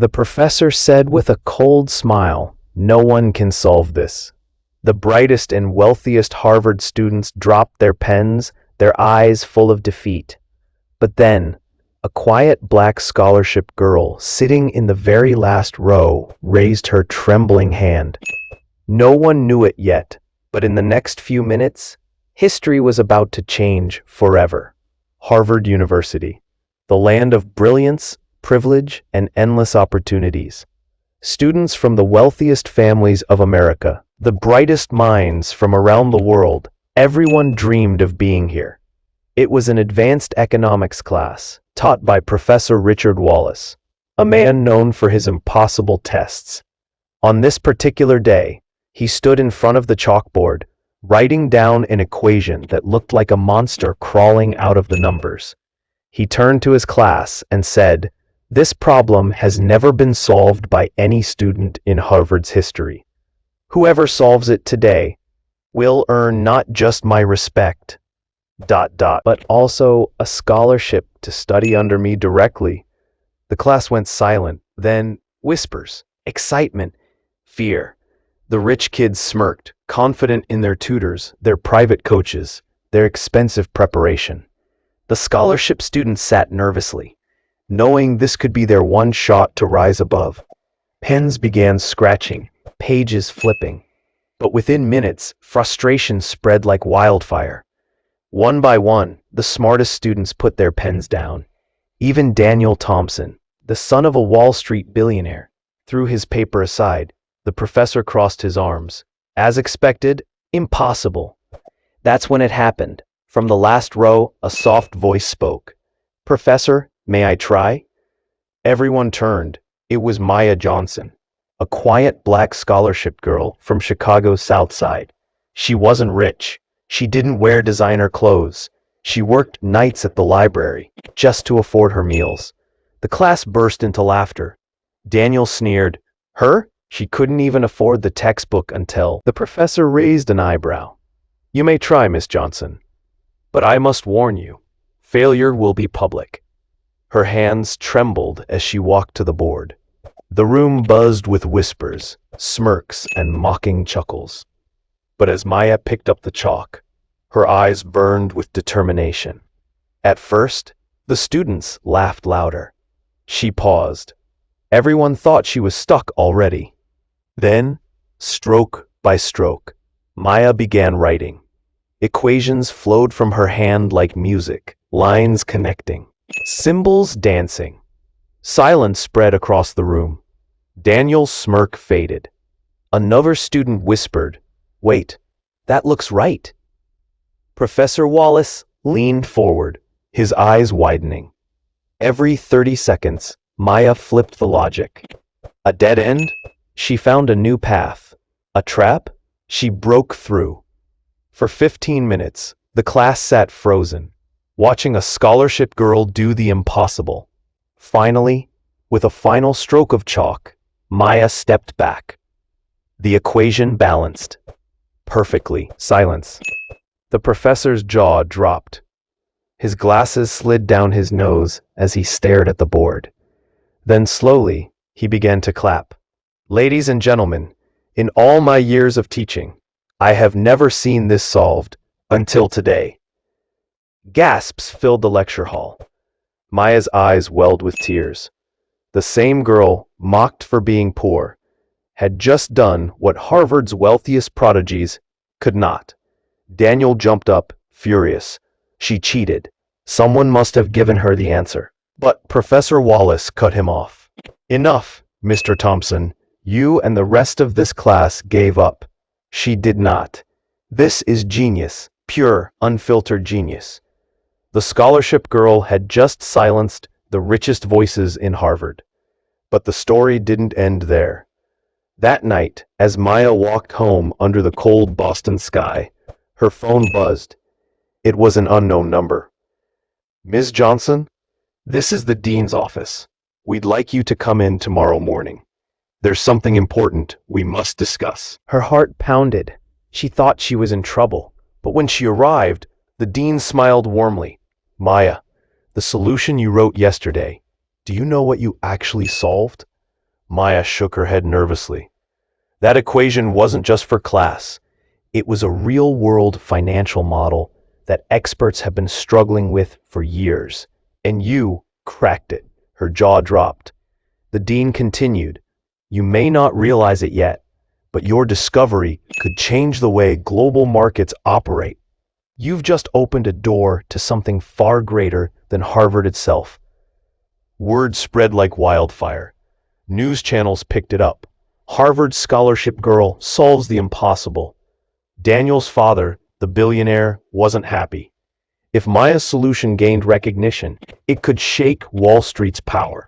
The professor said with a cold smile, "No one can solve this." The brightest and wealthiest Harvard students dropped their pens, their eyes full of defeat. But then, a quiet black scholarship girl sitting in the very last row raised her trembling hand. No one knew it yet, but in the next few minutes, history was about to change forever. Harvard University, the land of brilliance, privilege, and endless opportunities. Students from the wealthiest families of America, the brightest minds from around the world, everyone dreamed of being here. It was an advanced economics class, taught by Professor Richard Wallace, a man known for his impossible tests. On this particular day, he stood in front of the chalkboard, writing down an equation that looked like a monster crawling out of the numbers. He turned to his class and said, "This problem has never been solved by any student in Harvard's history. Whoever solves it today will earn not just my respect, but also a scholarship to study under me directly." The class went silent, then whispers, excitement, fear. The rich kids smirked, confident in their tutors, their private coaches, their expensive preparation. The scholarship students sat nervously, knowing this could be their one shot to rise above. Pens began scratching, pages flipping. But within minutes, frustration spread like wildfire. One by one, the smartest students put their pens down. Even Daniel Thompson, the son of a Wall Street billionaire, threw his paper aside. The professor crossed his arms. As expected, impossible. That's when it happened. From the last row, a soft voice spoke. "Professor, may I try?" Everyone turned. It was Maya Johnson, a quiet black scholarship girl from Chicago's South Side. She wasn't rich. She didn't wear designer clothes. She worked nights at the library, just to afford her meals. The class burst into laughter. Daniel sneered. "Her? She couldn't even afford the textbook until..." The professor raised an eyebrow. "You may try, Miss Johnson, but I must warn you, failure will be public." Her hands trembled as she walked to the board. The room buzzed with whispers, smirks, and mocking chuckles. But as Maya picked up the chalk, her eyes burned with determination. At first, the students laughed louder. She paused. Everyone thought she was stuck already. Then, stroke by stroke, Maya began writing. Equations flowed from her hand like music, lines connecting, symbols dancing. Silence spread across the room. Daniel's smirk faded. Another student whispered, "Wait, that looks right." Professor Wallace leaned forward, his eyes widening. Every 30 seconds, Maya flipped the logic. A dead end? She found a new path. A trap? She broke through. For 15 minutes, the class sat frozen, watching a scholarship girl do the impossible. Finally, with a final stroke of chalk, Maya stepped back. The equation balanced perfectly. Silence. The professor's jaw dropped. His glasses slid down his nose as he stared at the board. Then slowly, he began to clap. "Ladies and gentlemen, in all my years of teaching, I have never seen this solved until today." Gasps filled the lecture hall. Maya's eyes welled with tears. The same girl, mocked for being poor, had just done what Harvard's wealthiest prodigies could not. Daniel jumped up, furious. She cheated. Someone must have given her the answer. But Professor Wallace cut him off. "Enough, Mr. Thompson. You and the rest of this class gave up. She did not. This is genius, pure, unfiltered genius." The scholarship girl had just silenced the richest voices in Harvard. But the story didn't end there. That night, as Maya walked home under the cold Boston sky, her phone buzzed. It was an unknown number. "Ms. Johnson, this is the dean's office. We'd like you to come in tomorrow morning. There's something important we must discuss." Her heart pounded. She thought she was in trouble. But when she arrived, the dean smiled warmly. "Maya, the solution you wrote yesterday, do you know what you actually solved?" Maya shook her head nervously. That equation wasn't just for class. It was a real-world financial model that experts have been struggling with for years. And you cracked it. Her jaw dropped. The dean continued, "You may not realize it yet, but your discovery could change the way global markets operate. You've just opened a door to something far greater than Harvard itself." Word spread like wildfire. News channels picked it up. Harvard scholarship girl solves the impossible. Daniel's father, the billionaire, wasn't happy. If Maya's solution gained recognition, it could shake Wall Street's power.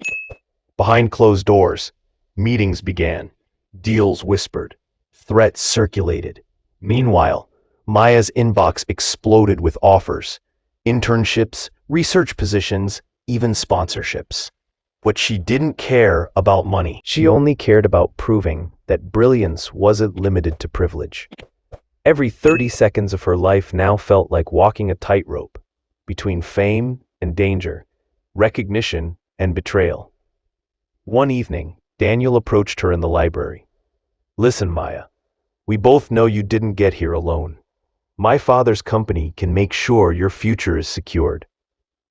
Behind closed doors, meetings began. Deals whispered. Threats circulated. Meanwhile, Maya's inbox exploded with offers. Internships, research positions, even sponsorships. But she didn't care about money. She only cared about proving that brilliance wasn't limited to privilege. Every 30 seconds of her life now felt like walking a tightrope between fame and danger, recognition and betrayal. One evening, Daniel approached her in the library. "Listen, Maya, we both know you didn't get here alone. My father's company can make sure your future is secured.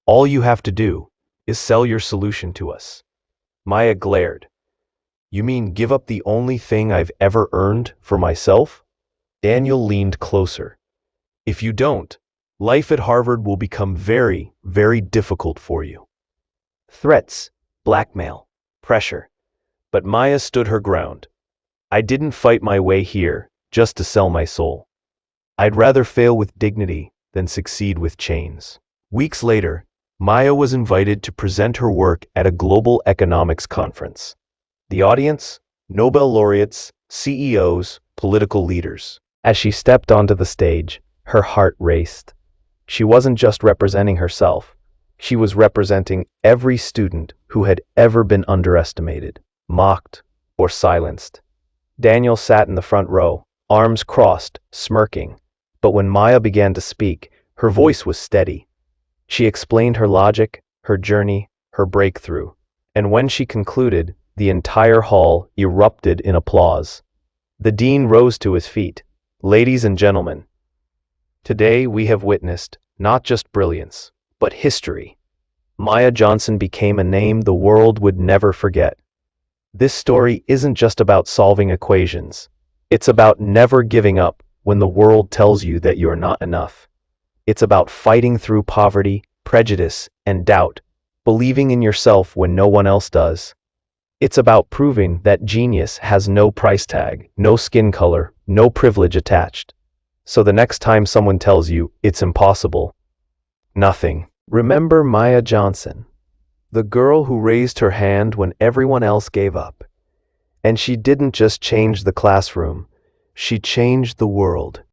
All you have to do is sell your solution to us." Maya glared. "You mean give up the only thing I've ever earned for myself?" Daniel leaned closer. "If you don't, life at Harvard will become very, very difficult for you." Threats, blackmail, pressure. But Maya stood her ground. "I didn't fight my way here just to sell my soul. I'd rather fail with dignity than succeed with chains." Weeks later, Maya was invited to present her work at a global economics conference. The audience? Nobel laureates, CEOs, political leaders. As she stepped onto the stage, her heart raced. She wasn't just representing herself. She was representing every student who had ever been underestimated, mocked, or silenced. Daniel sat in the front row, arms crossed, smirking. But when Maya began to speak, her voice was steady. She explained her logic, her journey, her breakthrough. And when she concluded, the entire hall erupted in applause. The dean rose to his feet. "Ladies and gentlemen, today we have witnessed not just brilliance, but history. Maya Johnson became a name the world would never forget. This story isn't just about solving equations. It's about never giving up when the world tells you that you're not enough. It's about fighting through poverty, prejudice, and doubt, believing in yourself when no one else does. It's about proving that genius has no price tag, no skin color, no privilege attached. So the next time someone tells you it's impossible, nothing. Remember Maya Johnson, the girl who raised her hand when everyone else gave up. And she didn't just change the classroom, she changed the world.